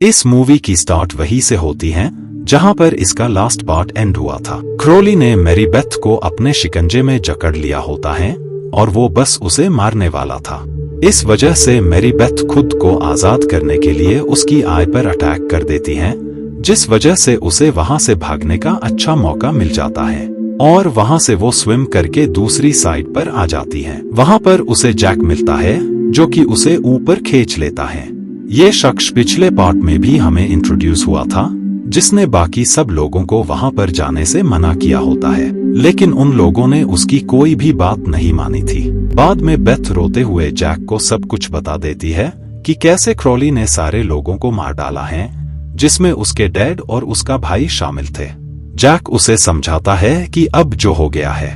इस मूवी की स्टार्ट वहीं से होती है जहां पर इसका लास्ट पार्ट एंड हुआ था। क्रॉली ने मैरी बेथ को अपने शिकंजे में जकड़ लिया होता है और वो बस उसे मारने वाला था। इस वजह से मैरी बेथ खुद को आजाद करने के लिए उसकी आई पर अटैक कर देती है, जिस वजह से उसे वहां से भागने का अच्छा मौका मिल जाता है और वहां से वो स्विम करके दूसरी साइड पर आ जाती है। वहां पर उसे जैक मिलता है जो कि उसे ऊपर खींच लेता है। ये शख्स पिछले पार्ट में भी हमें इंट्रोड्यूस हुआ था, जिसने बाकी सब लोगों को वहां पर जाने से मना किया होता है, लेकिन उन लोगों ने उसकी कोई भी बात नहीं मानी थी। बाद में बेथ रोते हुए जैक को सब कुछ बता देती है कि कैसे क्रॉली ने सारे लोगों को मार डाला है, जिसमें उसके डैड और उसका भाई शामिल थे। जैक उसे समझाता है कि अब जो हो गया है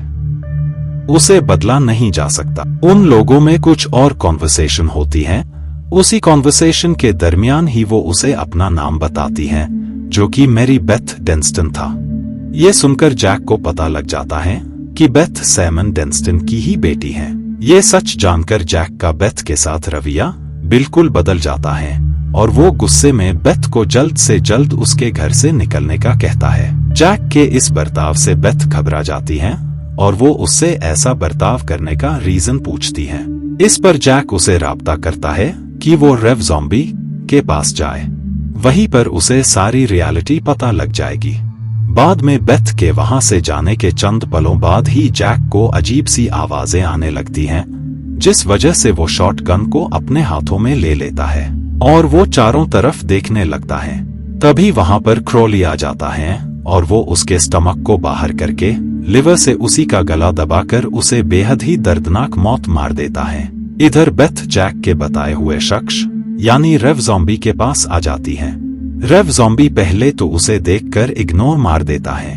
उसे बदला नहीं जा सकता। उन लोगों में कुछ और कॉन्वर्सेशन होती है। उसी कॉन्वर्सेशन के दरमियान ही वो उसे अपना नाम बताती है, जो कि मैरी बेथ डेंस्टन था। ये सुनकर जैक को पता लग जाता है कि बेथ सैमन डेंस्टन की ही बेटी है। ये सच जानकर जैक का बेथ के साथ रवैया बिल्कुल बदल जाता है और वो गुस्से में बेथ को जल्द से जल्द उसके घर से निकलने का कहता है। जैक के इस बर्ताव से बेथ घबरा जाती है और वो उससे ऐसा बर्ताव करने का रीजन पूछती है। इस पर जैक उसे राब्ता करता है कि वो रेव ज़ॉम्बी के पास जाए, वहीं पर उसे सारी रियलिटी पता लग जाएगी। बाद में बेथ के वहां से जाने के चंद पलों बाद ही जैक को अजीब सी आवाजें आने लगती हैं, जिस वजह से वो शॉटगन को अपने हाथों में ले लेता है और वो चारों तरफ देखने लगता है। तभी वहां पर क्रॉली आ जाता है और वो उसके स्टमक को बाहर करके लिवर से उसी का गला दबाकर उसे बेहद ही दर्दनाक मौत मार देता है। इधर बेथ जैक के बताए हुए शख्स यानी रेव ज़ॉम्बी के पास आ जाती है। रेव ज़ॉम्बी पहले तो उसे देखकर इग्नोर मार देता है,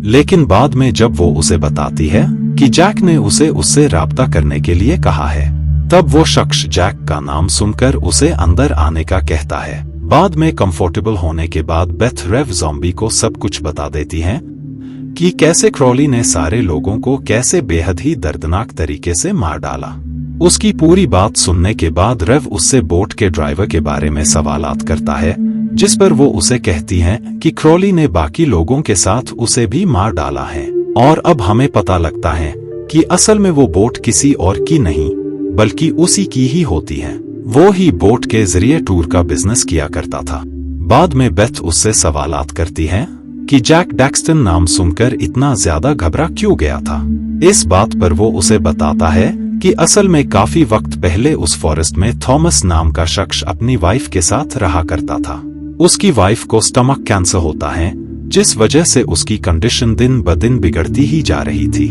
लेकिन बाद में जब वो उसे बताती है कि जैक ने उसे उससे राब्ता करने के लिए कहा है, तब वो शख्स जैक का नाम सुनकर उसे अंदर आने का कहता है। बाद में कंफर्टेबल होने के बाद बेथ रेव ज़ॉम्बी को सब कुछ बता देती है कि कैसे क्रॉली ने सारे लोगों को कैसे बेहद ही दर्दनाक तरीके से मार डाला। उसकी पूरी बात सुनने के बाद रेव उससे बोट के ड्राइवर के बारे में सवालात करता है, जिस पर वो उसे कहती है कि क्रॉली ने बाकी लोगों के साथ उसे भी मार डाला है और अब हमें पता लगता है कि असल में वो बोट किसी और की नहीं बल्कि उसी की ही होती है। वो ही बोट के जरिए टूर का बिजनेस किया करता था। बाद में बेथ उससे सवालात करती है कि जैक डेक्स्टन नाम सुनकर इतना ज्यादा घबरा क्यों गया था। इस बात पर वो उसे बताता है कि असल में काफी वक्त पहले उस फॉरेस्ट में थॉमस नाम का शख्स अपनी वाइफ के साथ रहा करता था। उसकी वाइफ को स्टमक कैंसर होता है, जिस वजह से उसकी कंडीशन दिन ब दिन बिगड़ती ही जा रही थी।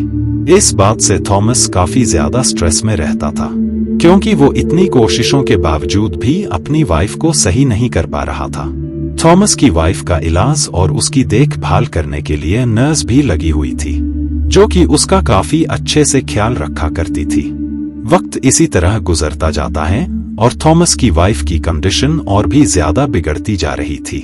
इस बात से थॉमस काफी ज्यादा स्ट्रेस में रहता था, क्योंकि वो इतनी कोशिशों के बावजूद भी अपनी वाइफ को सही नहीं कर पा रहा था। थॉमस की वाइफ का इलाज और उसकी देखभाल करने के लिए नर्स भी लगी हुई थी, जो कि उसका काफी अच्छे से ख्याल रखा करती थी। वक्त इसी तरह गुजरता जाता है और थॉमस की वाइफ की कंडीशन और भी ज्यादा बिगड़ती जा रही थी।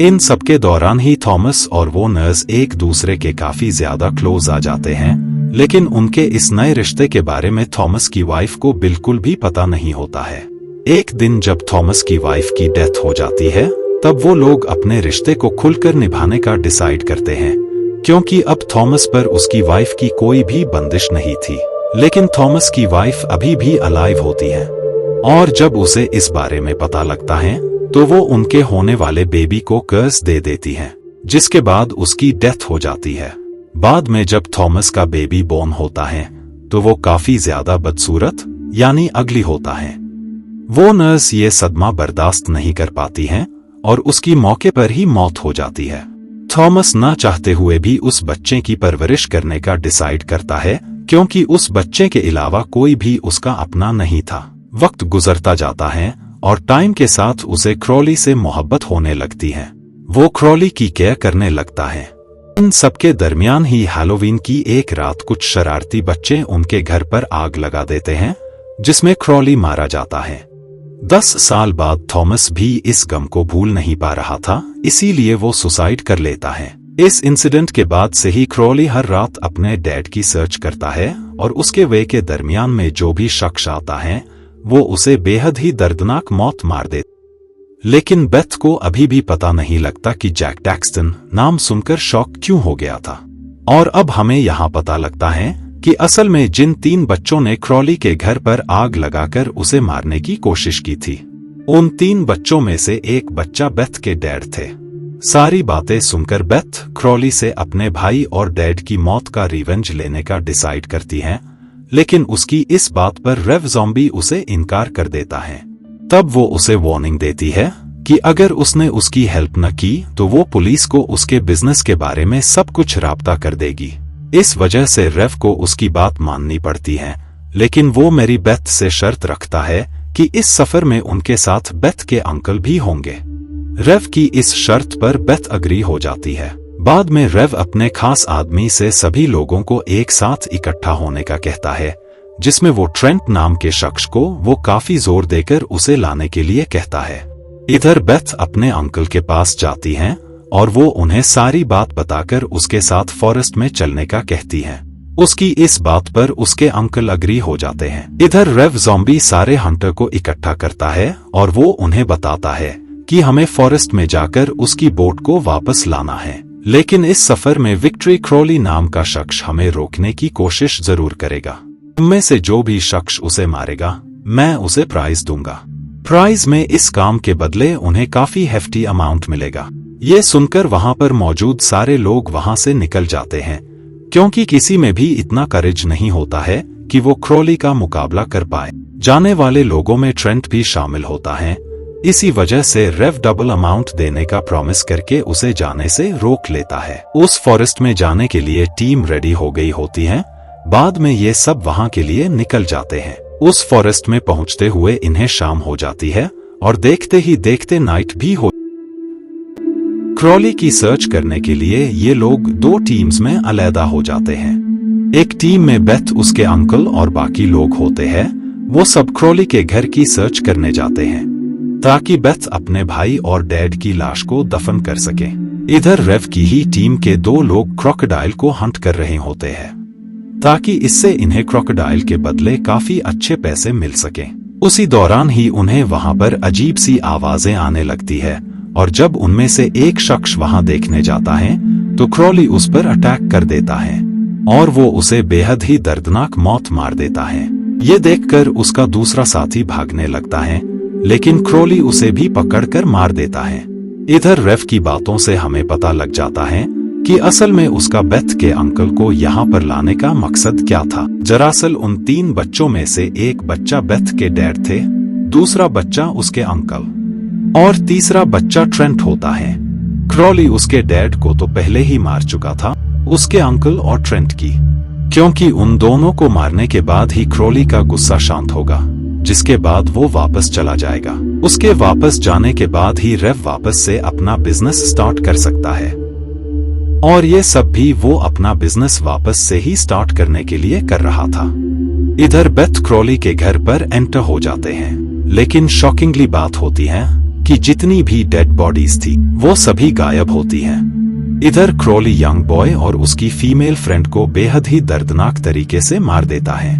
इन सबके दौरान ही थॉमस और वो नर्स एक दूसरे के काफी ज्यादा क्लोज आ जाते हैं, लेकिन उनके इस नए रिश्ते के बारे में थॉमस की वाइफ को बिल्कुल भी पता नहीं होता है। एक दिन जब थॉमस की वाइफ की डेथ हो जाती है, तब वो लोग अपने रिश्ते को खुलकर निभाने का डिसाइड करते हैं, क्योंकि अब थॉमस पर उसकी वाइफ की कोई भी बंदिश नहीं थी। लेकिन थॉमस की वाइफ अभी भी अलाइव होती है और जब उसे इस बारे में पता लगता है तो वो उनके होने वाले बेबी को कर्स दे देती है, जिसके बाद उसकी डेथ हो जाती है। बाद में जब थॉमस का बेबी बोर्न होता है तो वो काफी ज्यादा बदसूरत यानी अगली होता है। वो नर्स ये सदमा बर्दाश्त नहीं कर पाती है और उसकी मौके पर ही मौत हो जाती है। थॉमस ना चाहते हुए भी उस बच्चे की परवरिश करने का डिसाइड करता है, क्योंकि उस बच्चे के अलावा कोई भी उसका अपना नहीं था। वक्त गुजरता जाता है और टाइम के साथ उसे क्रॉली से मोहब्बत होने लगती है। वो क्रॉली की केयर करने लगता है। इन सबके दरमियान ही हैलोवीन की एक रात कुछ शरारती बच्चे उनके घर पर आग लगा देते हैं, जिसमें क्रॉली मारा जाता है। 10 साल बाद थॉमस भी इस गम को भूल नहीं पा रहा था, इसीलिए वो सुसाइड कर लेता है। इस इंसिडेंट के बाद से ही क्रॉली हर रात अपने डैड की सर्च करता है और उसके वे के दरमियान में जो भी शख्स आता है वो उसे बेहद ही दर्दनाक मौत मार देता। लेकिन बेथ को अभी भी पता नहीं लगता कि जैक डैक्स्टन नाम सुनकर शॉक क्यों हो गया था। और अब हमें यहाँ पता लगता है कि असल में जिन 3 बच्चों ने क्रॉली के घर पर आग लगाकर उसे मारने की कोशिश की थी, उन 3 बच्चों में से एक बच्चा बेथ के डैड थे। सारी बातें सुनकर बेथ क्रॉली से अपने भाई और डैड की मौत का रिवेंज लेने का डिसाइड करती है, लेकिन उसकी इस बात पर रेव ज़ॉम्बी उसे इनकार कर देता है। तब वो उसे वार्निंग देती है कि अगर उसने उसकी हेल्प न की तो वो पुलिस को उसके बिजनेस के बारे में सब कुछ राब्ता कर देगी। इस वजह से रेव को उसकी बात माननी पड़ती है, लेकिन वो मेरी बेथ से शर्त रखता है कि इस सफर में उनके साथ बेथ के अंकल भी होंगे। रेव की इस शर्त पर बेथ अग्री हो जाती है। बाद में रेव अपने खास आदमी से सभी लोगों को एक साथ इकट्ठा होने का कहता है, जिसमें वो ट्रेंट नाम के शख्स को वो काफी जोर देकर उसे लाने के लिए कहता है। इधर बेथ अपने अंकल के पास जाती हैं और वो उन्हें सारी बात बताकर उसके साथ फॉरेस्ट में चलने का कहती है। उसकी इस बात पर उसके अंकल अग्री हो जाते हैं। इधर रेव ज़ॉम्बी सारे हंटर को इकट्ठा करता है और वो उन्हें बताता है कि हमें फॉरेस्ट में जाकर उसकी बोट को वापस लाना है, लेकिन इस सफर में विक्ट्री क्रॉली नाम का शख्स हमें रोकने की कोशिश जरूर करेगा। उनमें से जो भी शख्स उसे मारेगा, मैं उसे प्राइज दूंगा। प्राइज में इस काम के बदले उन्हें काफी हेफ्टी अमाउंट मिलेगा। ये सुनकर वहां पर मौजूद सारे लोग वहां से निकल जाते हैं, क्योंकि किसी में भी इतना करेज नहीं होता है कि वो क्रॉली का मुकाबला कर पाए। जाने वाले लोगों में ट्रेंट भी शामिल होता है। इसी वजह से रेव डबल अमाउंट देने का प्रॉमिस करके उसे जाने से रोक लेता है। उस फॉरेस्ट में जाने के लिए टीम रेडी हो गई होती है। बाद में ये सब वहां के लिए निकल जाते हैं। उस फॉरेस्ट में पहुंचते हुए इन्हें शाम हो जाती है और देखते ही देखते नाइट भी हो। क्रॉली की सर्च करने के लिए ये लोग 2 टीम्स में अलहदा हो जाते हैं। एक टीम में बेथ, उसके अंकल और बाकी लोग होते हैं। वो सब क्रॉली के घर की सर्च करने जाते हैं ताकि बेथ अपने भाई और डैड की लाश को दफन कर सके। इधर रेव की ही टीम के 2 लोग क्रोकोडाइल को हंट कर रहे होते हैं ताकि इससे इन्हें क्रोकोडाइल के बदले काफी अच्छे पैसे मिल सके। उसी दौरान ही उन्हें वहां पर अजीब सी आवाजें आने लगती है और जब उनमें से एक शख्स वहां देखने जाता है तो क्रॉली उस पर अटैक कर देता है और वो उसे बेहद ही दर्दनाक मौत मार देता है। ये देखकर उसका दूसरा साथी भागने लगता है, लेकिन क्रॉली उसे भी पकड़कर मार देता है। इधर रेव की बातों से हमें पता लग जाता है कि असल में उसका बेथ के अंकल को यहाँ पर लाने का मकसद क्या था। दरअसल उन 3 बच्चों में से एक बच्चा बेथ के डैड थे, दूसरा बच्चा उसके अंकल और तीसरा बच्चा ट्रेंट होता है। क्रॉली उसके डैड को तो पहले ही मार चुका था, उसके अंकल और ट्रेंट की, क्योंकि उन दोनों को मारने के बाद ही क्रॉली का गुस्सा शांत होगा, जिसके बाद वो वापस चला जाएगा। उसके वापस जाने के बाद ही रेव वापस से अपना बिजनेस स्टार्ट कर सकता है और ये सब भी वो अपना बिजनेस वापस से ही स्टार्ट करने के लिए कर रहा था। इधर बेथ क्रॉली के घर पर एंटर हो जाते हैं, लेकिन शॉकिंगली बात होती है कि जितनी भी डेड बॉडीज थी वो सभी गायब होती हैं। इधर क्रॉली यंग बॉय और उसकी फीमेल फ्रेंड को बेहद ही दर्दनाक तरीके से मार देता है।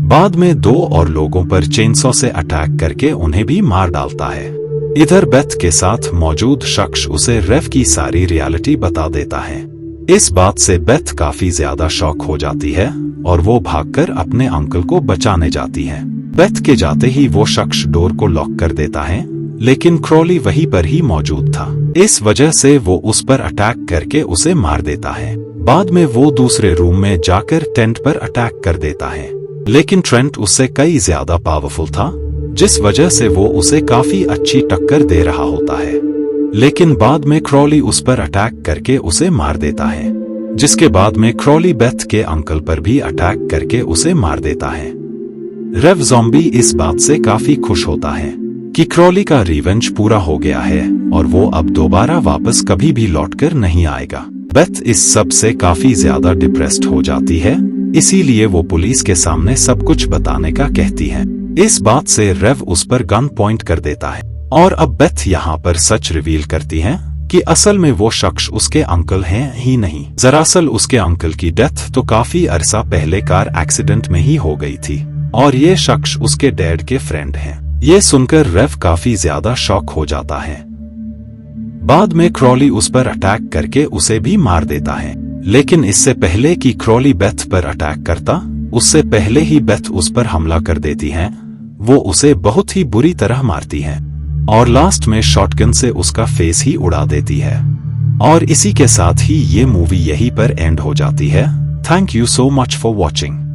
बाद में 2 और लोगों पर चेनसॉ से अटैक करके उन्हें भी मार डालता है। इधर बेथ के साथ मौजूद शख्स उसे रेव की सारी रियलिटी बता देता है। इस बात से बेथ काफी ज्यादा शॉक हो जाती है और वो भागकर अपने अंकल को बचाने जाती है। बेथ के जाते ही वो शख्स डोर को लॉक कर देता है, लेकिन क्रॉली वहीं पर ही मौजूद था। इस वजह से वो उस पर अटैक करके उसे मार देता है। बाद में वो दूसरे रूम में जाकर टेंट पर अटैक कर देता है, लेकिन ट्रेंट उससे कई ज्यादा पावरफुल था, जिस वजह से वो उसे काफी अच्छी टक्कर दे रहा होता है। लेकिन बाद में क्रॉली उस पर अटैक करके उसे मार देता है, जिसके बाद में क्रॉली बेथ के अंकल पर भी अटैक करके उसे मार देता है। रेव ज़ॉम्बी इस बात से काफी खुश होता है कि क्रॉली का रिवेंज पूरा हो गया है और वो अब दोबारा वापस कभी भी लौटकर नहीं आएगा। बेथ इस सब से काफी ज्यादा डिप्रेस्ड हो जाती है, इसीलिए वो पुलिस के सामने सब कुछ बताने का कहती है। इस बात से रेव उस पर गन पॉइंट कर देता है और अब बेथ यहाँ पर सच रिवील करती है कि असल में वो शख्स उसके अंकल हैं ही नहीं। दरअसल उसके अंकल की डेथ तो काफी अरसा पहले कार एक्सीडेंट में ही हो गई थी और ये शख्स उसके डैड के फ्रेंड हैं। ये सुनकर रेव काफी ज्यादा शॉक हो जाता है। बाद में क्रॉली उस पर अटैक करके उसे भी मार देता है, लेकिन इससे पहले कि क्रॉली बेथ पर अटैक करता, उससे पहले ही बेथ उस पर हमला कर देती है। वो उसे बहुत ही बुरी तरह मारती है और लास्ट में शॉटगन से उसका फेस ही उड़ा देती है। और इसी के साथ ही ये मूवी यहीं पर एंड हो जाती है। Thank you so much for watching.